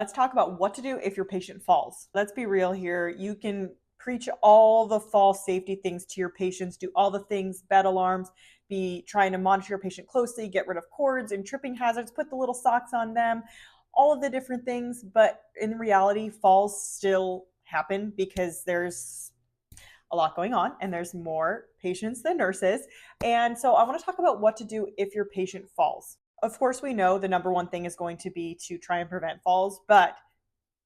Let's talk about what to do if your patient falls. Let's be real here. You can preach all the fall safety things to your patients, do all the things, bed alarms, be trying to monitor your patient closely, get rid of cords and tripping hazards, put the little socks on them, all of the different things. But in reality, falls still happen because there's a lot going on and there's more patients than nurses. And so I want to talk about what to do if your patient falls. Of course, we know the number one thing is going to be to try and prevent falls, but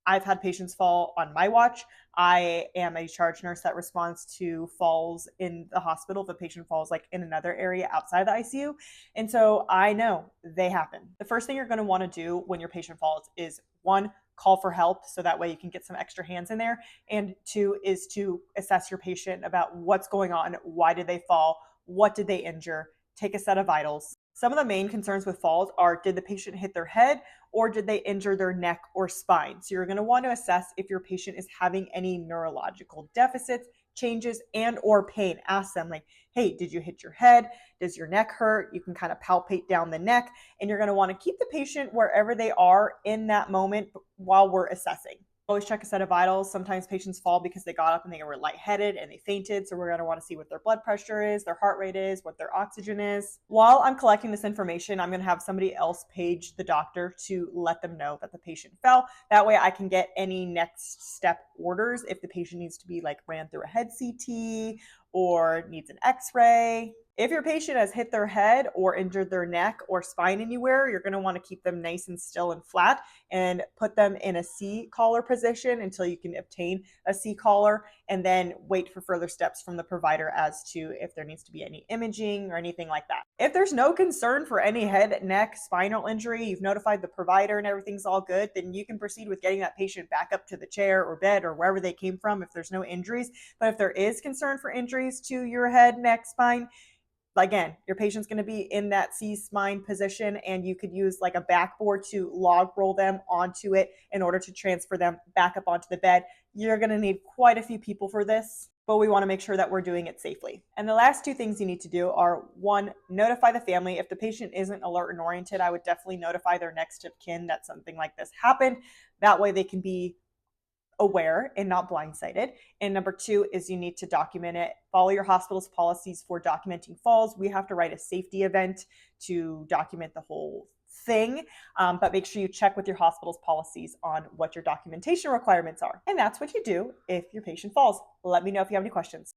I've had patients fall on my watch. I am a charge nurse that responds to falls in the hospital if a patient falls like in another area outside the ICU. And so I know they happen. The first thing you're going to want to do when your patient falls is one, call for help so that way you can get some extra hands in there. And two is to assess your patient about what's going on, why did they fall, what did they injure, take a set of vitals. Some of the main concerns with falls are, did the patient hit their head or did they injure their neck or spine? So you're going to want to assess if your patient is having any neurological deficits, changes, and or pain. Ask them like, hey, did you hit your head? Does your neck hurt? You can kind of palpate down the neck, and you're going to want to keep the patient wherever they are in that moment while we're assessing. Always check a set of vitals. Sometimes patients fall because they got up and they were lightheaded and they fainted. So we're going to want to see what their blood pressure is, their heart rate is, what their oxygen is. While I'm collecting this information, I'm going to have somebody else page the doctor to let them know that the patient fell. That way I can get any next step orders if the patient needs to be like ran through a head CT or needs an x-ray. If your patient has hit their head or injured their neck or spine anywhere, you're going to want to keep them nice and still and flat and put them in a C collar position until you can obtain a C collar, and then wait for further steps from the provider as to if there needs to be any imaging or anything like that. If there's no concern for any head, neck, spinal injury, you've notified the provider and everything's all good, then you can proceed with getting that patient back up to the chair or bed or wherever they came from if there's no injuries. But if there is concern for injuries to your head, neck, spine, again, your patient's going to be in that C-spine position, and you could use like a backboard to log roll them onto it in order to transfer them back up onto the bed. You're going to need quite a few people for this, but we want to make sure that we're doing it safely. And the last two things you need to do are, one, notify the family. If the patient isn't alert and oriented, I would definitely notify their next of kin that something like this happened. That way they can be aware and not blindsided. And number two is you need to document it. Follow your hospital's policies for documenting falls. We have to write a safety event to document the whole thing, but make sure you check with your hospital's policies on what your documentation requirements are. And that's what you do if your patient falls. Let me know if you have any questions.